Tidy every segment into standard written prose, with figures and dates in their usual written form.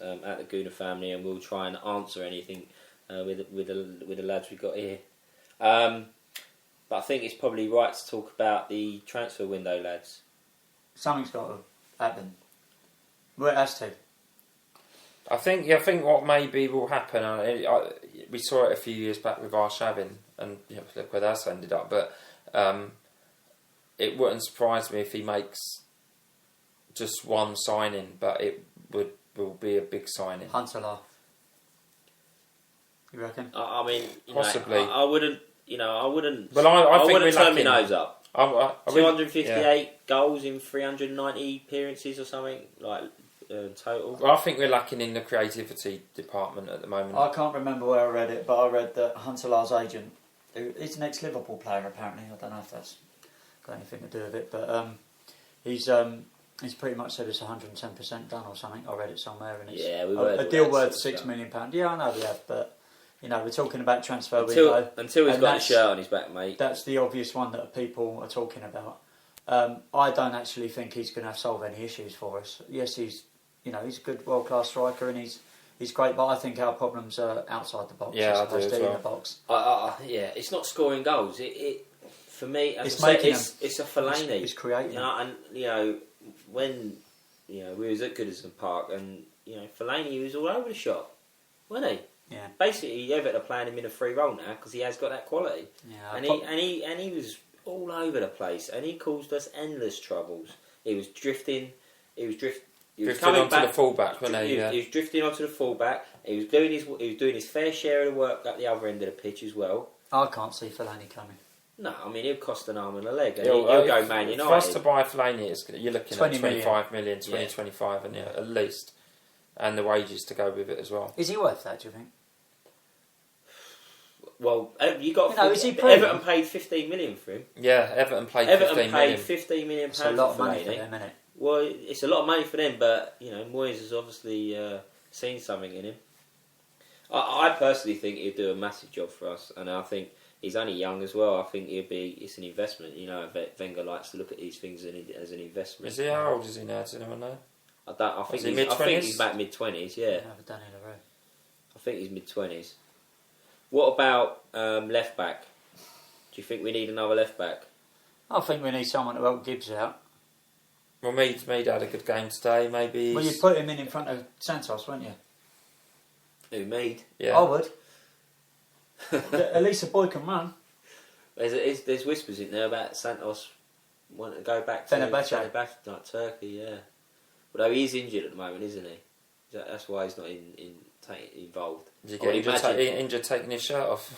at the Gooner family, and we'll try and answer anything with the lads we've got here. But I think it's probably right to talk about the transfer window, lads. Something's got to happen. Well, it has to. I think what maybe will happen. We saw it a few years back with Arshavin, and look where that's ended up. But it wouldn't surprise me if he makes just one signing, but it will be a big signing. Huntelaar. You reckon? I mean, possibly. I wouldn't. I wouldn't. Well, I wouldn't turn my nose up. 258 goals in 390 appearances or something total. Well, I think we're lacking in the creativity department at the moment. I can't remember where I read it, but I read that Huntelaar's agent, he's an ex-Liverpool player apparently. I don't know if that's got anything to do with it, but he's pretty much said it's 110% done or something. I read it somewhere, and it's a deal worth £6 million. Yeah, I know we have, but we're talking about transfer window until he's got a shirt on his back, mate. That's the obvious one that people are talking about. I don't actually think he's going to solve any issues for us. Yes, he's a good world-class striker, and he's great, but I think our problems are outside the box as opposed to in the box. It's not scoring goals. It for me, it's a Fellaini. It's creating. When we was at Goodison Park, and Fellaini was all over the shop, wasn't he? Yeah. Basically, Everton are playing him in a free role now because he has got that quality. Yeah. And he was all over the place, and he caused us endless troubles. He was drifting. He was onto the fullback, wasn't he? He was drifting onto the fullback. He was doing his fair share of the work at the other end of the pitch as well. I can't see Fellaini coming. No, I mean he'll cost an arm and a leg. And he'll go Man United. For us to buy Fellaini, you're looking at 25 million, 25, and at least, and the wages to go with it as well. Is he worth that? Do you think? Well, you got. Everton paid 15 million for him. Yeah, Everton paid 15 million pounds. It's a lot of money for them, isn't it? Well, it's a lot of money for them, but Moyes has obviously seen something in him. I personally think he'll do a massive job for us, and I think he's only young as well. I think it's an investment. Wenger likes to look at these things as an investment. Is he? How old is he now? Does anyone know? I think he's about mid-20s. Yeah, I think he's mid-20s. What about left back? Do you think we need another left back? I think we need someone to help Gibbs out. Well, Mead had a good game today. Maybe. Well, you put him in front of Santos, wouldn't you? Who, Mead? Yeah, I would. At least the boy can run. There's whispers in there about Santos wanting to go back to Turkey. Yeah, although he's injured at the moment, isn't he? That's why he's not involved. Did you get injured taking his shirt off?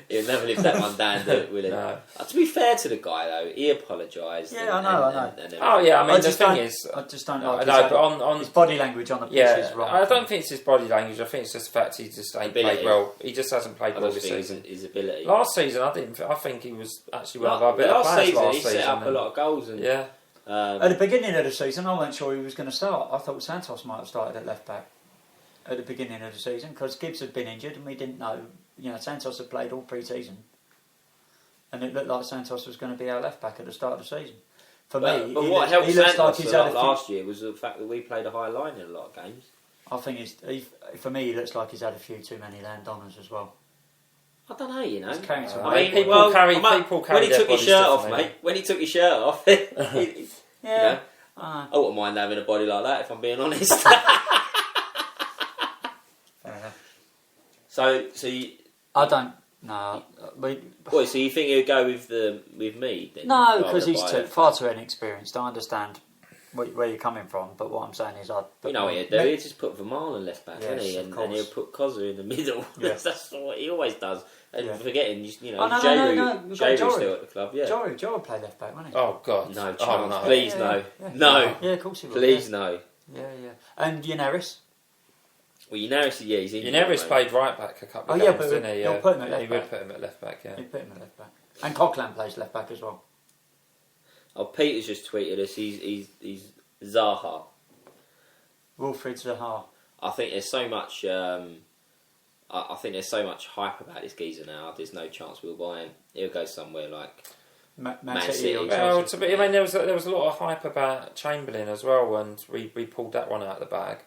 He'll never live that one down, will he? No. To be fair to the guy, though, he apologised. Yeah, I know. I just don't like but on his body language on the pitch is wrong. I don't think it's his body language. I think it's just the fact he just ain't played well. He just hasn't played well this season. His ability. Last season, I think he was actually one of our better players. Last season, he set up a lot of goals. And, yeah. At the beginning of the season, I wasn't sure he was going to start. I thought Santos might have started at left back at the beginning of the season because Gibbs had been injured and we didn't know. Santos had played all pre-season, and it looked like Santos was going to be our left back at the start of the season. For me, but what helped Santos last year was the fact that we played a high line in a lot of games. I think for me, he looks like he's had a few too many landowners as well. I don't know, He's carrying some people carry when he took his shirt off, mate. When he took his shirt off, yeah. I wouldn't mind having a body like that if I'm being honest. Fair enough. So I don't. No. So you think he'll go with me? Then, no, because he's far too inexperienced. I understand where you're coming from, but what I'm saying is, what he'll do? He'll just put Vermaelen left back, won't he? And he'll put Kozza in the middle. Yes. That's what he always does. And forgetting, Jory's still at the club. Yeah, Jory will play left back, won't he? Oh God, no chance! No. Please no. Yeah, of course he will. Please no. Yeah. And Yanneris. Well, Yanneris, he's injured. Yanneris played right back a couple of games, didn't he? He'll put him at left back. He would put him at left back, yeah. He'd put him at left back. And Coquelin plays left back as well. Oh, Peter's just tweeted us. He's Zaha. Wilfried Zaha. I think there's so much. I think there's so much hype about this geezer now. There's no chance we'll buy him. He'll go somewhere like. Man City or Well, Chelsea. I mean, there was a lot of hype about Chamberlain as well, and we pulled that one out of the bag.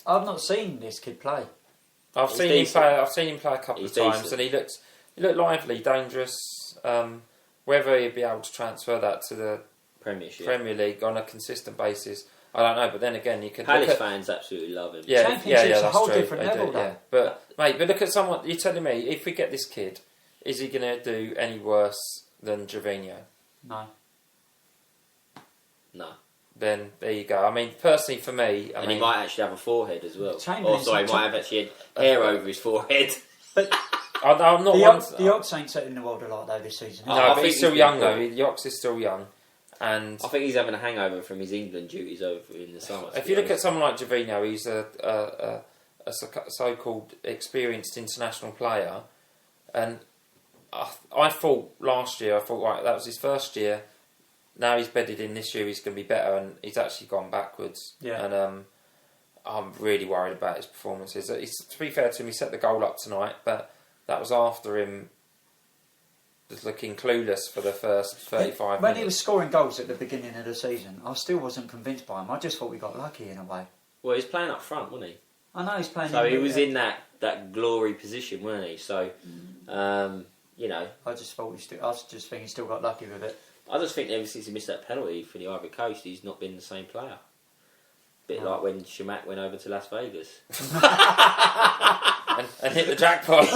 I've not seen this kid play. I've seen him play a couple of times, decent. and he looked lively, dangerous. Whether he'd be able to transfer that to the Premiership. Premier League on a consistent basis, I don't know. But then again, you could Palace fans absolutely love him. Yeah, Championship's that's a whole true. different They level, do, though. yeah. But mate, look at someone. You're telling me if we get this kid, is he going to do any worse than Jovino? No. Then there you go. I mean, personally for me, And he might actually have a forehead as well. Chamberlain's He might have actually hair over his forehead. But I'm not the one. Ox ain't setting the world alight though this season. No, I but think he's still he's young been though. The Ox is still young, and I think he's having a hangover from his England duties over in the summer. if you look at someone like Jovino, he's a so-called experienced international player, and I thought last year, right, that was his first year. Now he's bedded in this year, he's going to be better, and he's actually gone backwards. Yeah. And I'm really worried about his performances. To be fair to him, he set the goal up tonight, but that was after him just looking clueless for the first 35 minutes. When he was scoring goals at the beginning of the season, I still wasn't convinced by him. I just thought we got lucky in a way. Well, he's playing up front, wasn't he? I know he's playing. So he was in that glory position, wasn't he? So, you know, I just think he still got lucky with it. I just think ever since he missed that penalty for the Ivory Coast, he's not been the same player. Bit like when Shamak went over to Las Vegas and hit the jackpot.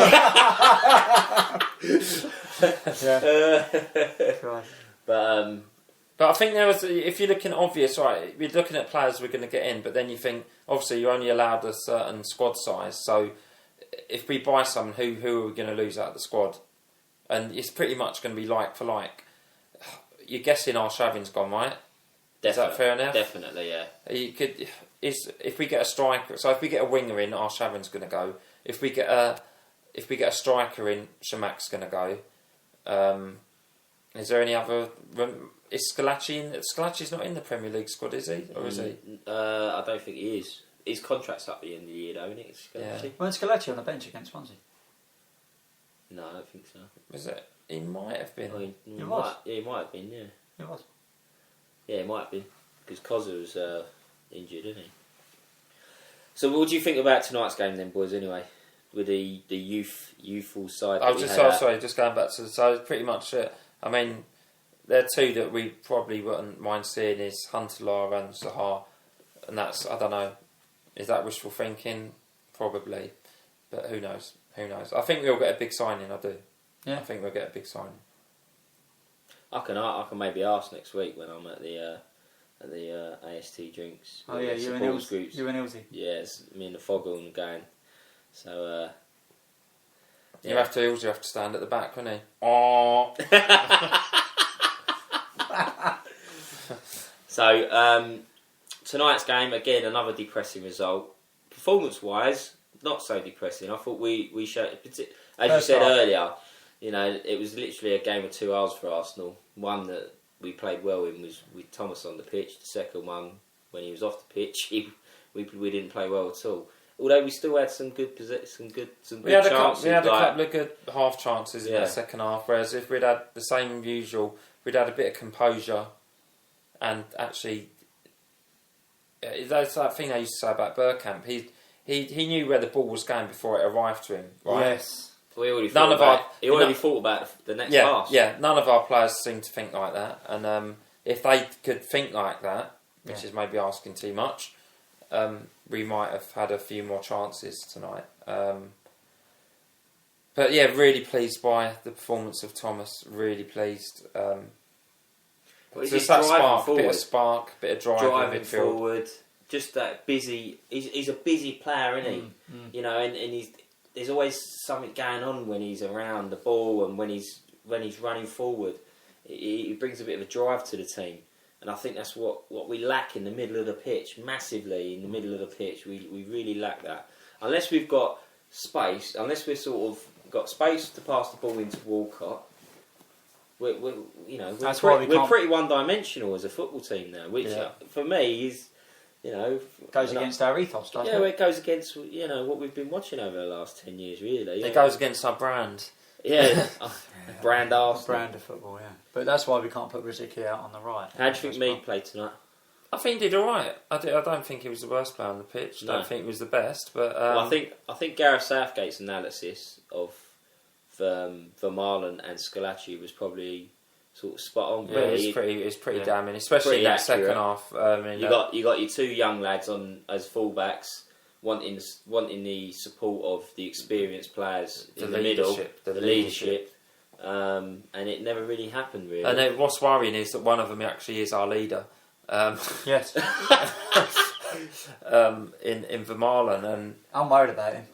But I think there was, if you're looking obvious, right, you're looking at players we're going to get in, but then you think, obviously, you're only allowed a certain squad size. So if we buy someone, who are we going to lose out of the squad? And it's pretty much going to be like for like. You're guessing Arshavin's gone, right? Is that fair enough? Definitely, yeah. You could, if we get a striker, so if we get a winger in, Arshavin's going to go. If we get a striker in, Shamak's going to go. Is there any other? Is Scalacci in? Scalacci's not in the Premier League squad, is he? Or is he? I don't think he is. His contract's up at the end of the year, though, isn't it? Scalacci? Yeah. Well, Scalacci on the bench against Swansea. No, I don't think so. Was it? He might have been. Oh, He was. He might have been, yeah. He was. Yeah, it might have been. Because Koza was injured, isn't he? So what do you think about tonight's game then, boys, anyway? With the youthful side that just going back to so pretty much it. I mean, there are two that we probably wouldn't mind seeing is Huntelaar and Zaha. And that's, I don't know, is that wishful thinking? Probably. But who knows? Who knows? I think we'll get a big signing, I do. Yeah. I think we'll get a big signing. I can maybe ask next week when I'm at the AST drinks. Oh yeah, you and Ilsey. Yes, me and the Foggle going. So You have to stand at the back, wouldn't he? Oh. So tonight's game again, another depressing result. Performance-wise, not so depressing. I thought we showed, as you said earlier, you know, it was literally a game of 2 hours for Arsenal. One that we played well in was with Thomas on the pitch. The second one, when he was off the pitch, we didn't play well at all. Although we still had some good chances. We had a couple of good half chances in the second half. Whereas if we'd had the same usual, we'd had a bit of composure, and actually, that's that thing I used to say about Bergkamp. He knew where the ball was going before it arrived to him. Right? Yes. He already thought about the next pass. Yeah, none of our players seem to think like that. And if they could think like that, which is maybe asking too much, we might have had a few more chances tonight. But yeah, really pleased by the performance of Thomas. Really pleased. Just that spark, bit of driving forward. Just that busy. He's a busy player, isn't he? You know, and there's always something going on when he's around the ball and when he's running forward. He brings a bit of a drive to the team. And I think that's what we lack in the middle of the pitch, massively in the middle of the pitch. We really lack that. Unless we've got space, unless we've sort of got space to pass the ball into Walcott, we're pretty one-dimensional as a football team now, which for me is, goes against our ethos, doesn't it? Yeah, it goes against what we've been watching over the last 10 years, really. It goes against our brand. Yeah, brand Arsenal. Brand of football, yeah. But that's why we can't put Rosicky out on the right. How do you think Mead played tonight? I think he did alright. I don't think he was the worst player on the pitch. I don't think he was the best, but well, I think Gareth Southgate's analysis of Vermaelen and Scalacci was probably sort of spot on. Yeah, it's pretty damning, especially in that second half. You got your two young lads on as fullbacks, wanting the support of the experienced players in the middle, the leadership. And it never really happened, really. And then what's worrying is that one of them actually is our leader. Yes. In Vermaelen, and I'm worried about him.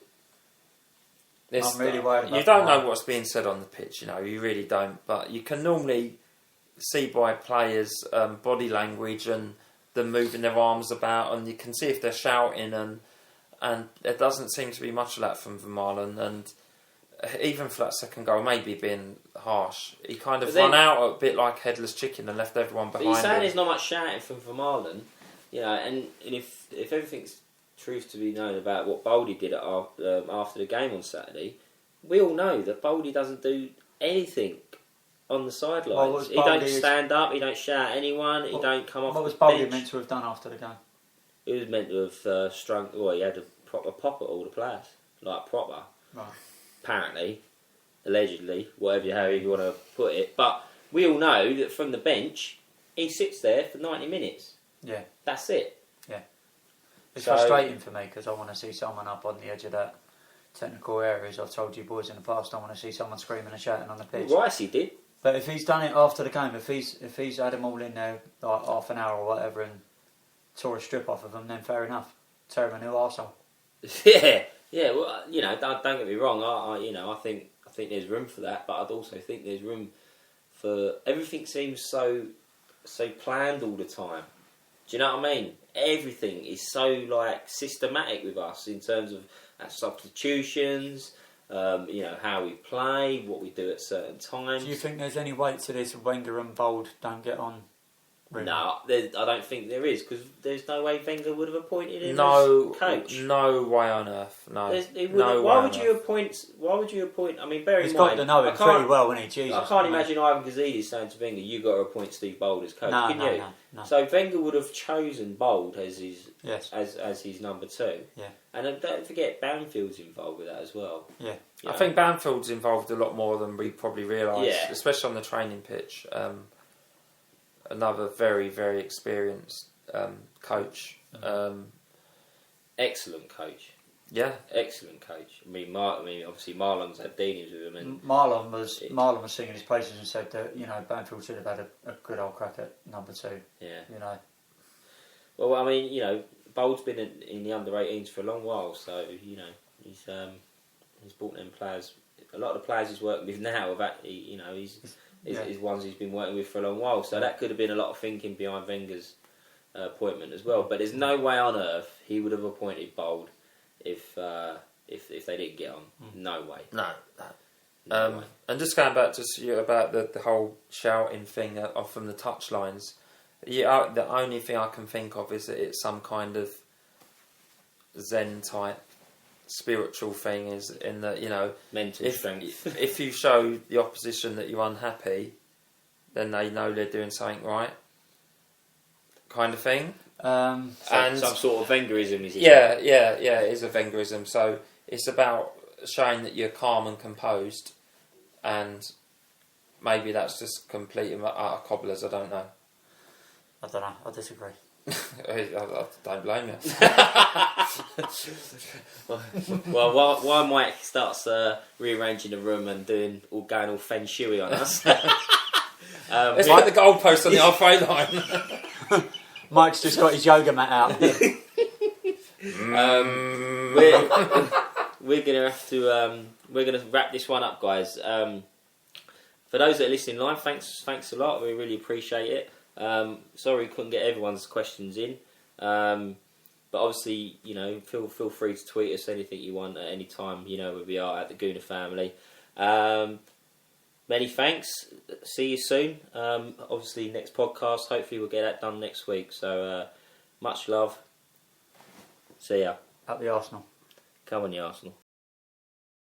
I'm really worried about you don't know what's being said on the pitch, you really don't, but you can normally see by players' body language and them moving their arms about, and you can see if they're shouting, and there doesn't seem to be much of that from Vermaelen, and even for that second goal, maybe being harsh, he kind of run out a bit like headless chicken and left everyone behind. But you're saying there's not much shouting from Vermaelen, and if everything's truth to be known about what Boldy did after the game on Saturday, we all know that Boldy doesn't do anything on the sidelines. He don't stand up, he don't shout at anyone, he don't come off the bench. What was Boldy meant to have done after the game? He was meant to have he had a proper pop at all the players, like proper. Right. Apparently, allegedly, however you want to put it. But we all know that from the bench, he sits there for 90 minutes. Yeah. That's it. Yeah. It's frustrating for me because I want to see someone up on the edge of that technical area. As I've told you boys in the past, I want to see someone screaming and shouting on the pitch. Well, Rice, he did. But if he's done it after the game, if he's had them all in there like half an hour or whatever and tore a strip off of them, then fair enough. Tear him a new arsehole. Yeah. Well, don't get me wrong. I think there's room for that, but I'd also think there's room for everything. Seems so planned all the time. Do you know what I mean? Everything is so systematic with us in terms of our substitutions. How we play, what we do at certain times. Do you think there's any weight to this? Wenger and Bold don't get on? Really? No, I don't think there is, because there's no way Wenger would have appointed him as coach. No way on earth. No. Why would you appoint? I mean, bear in mind, he's got to know him pretty well, isn't he? Jesus, I can't imagine Ivan Gazidis saying to Wenger, "You got to appoint Steve Bold as coach." No. So Wenger would have chosen Bold as his as his number two. Yeah. And don't forget, Banfield's involved with that as well. Yeah. I think Banfield's involved a lot more than we probably realise, especially on the training pitch. Another very, very experienced coach. Excellent coach. Yeah, excellent coach. I mean, obviously Marlon's had dealings with him, and Marlon was singing his praises and said that Banfield should have had a good old crack at number two. Yeah. Well, I mean, Bold's been in the under 18s for a long while, so he's brought them players. A lot of the players he's working with now have is ones he's been working with for a long while. So that could have been a lot of thinking behind Wenger's appointment as well. But there's no way on earth he would have appointed Bold if they didn't get on. No way. No way. And just going back to about the whole shouting thing from the touchlines. The only thing I can think of is that it's some kind of Zen type spiritual thing, is in that mental strength. If you show the opposition that you're unhappy, then they know they're doing something right, kind of thing. And some sort of Wengerism, is it? Yeah, it is a Wengerism. So it's about showing that you're calm and composed, and maybe that's just complete out of cobblers. I don't know. I don't know. I disagree. I don't blame you. well, while Mike starts rearranging the room and going all feng shui on us, let's put the goalpost on the halfway line. Mike's just got his yoga mat out. We're gonna have to we're gonna wrap this one up, guys. For those that are listening live, thanks a lot. We really appreciate it. Sorry we couldn't get everyone's questions in, but obviously feel free to tweet us anything you want at any time. Where we are at the Gooner family. Many thanks. See you soon. Obviously next podcast, hopefully we'll get that done next week. So much love. See ya. At the Arsenal. Come on, the Arsenal.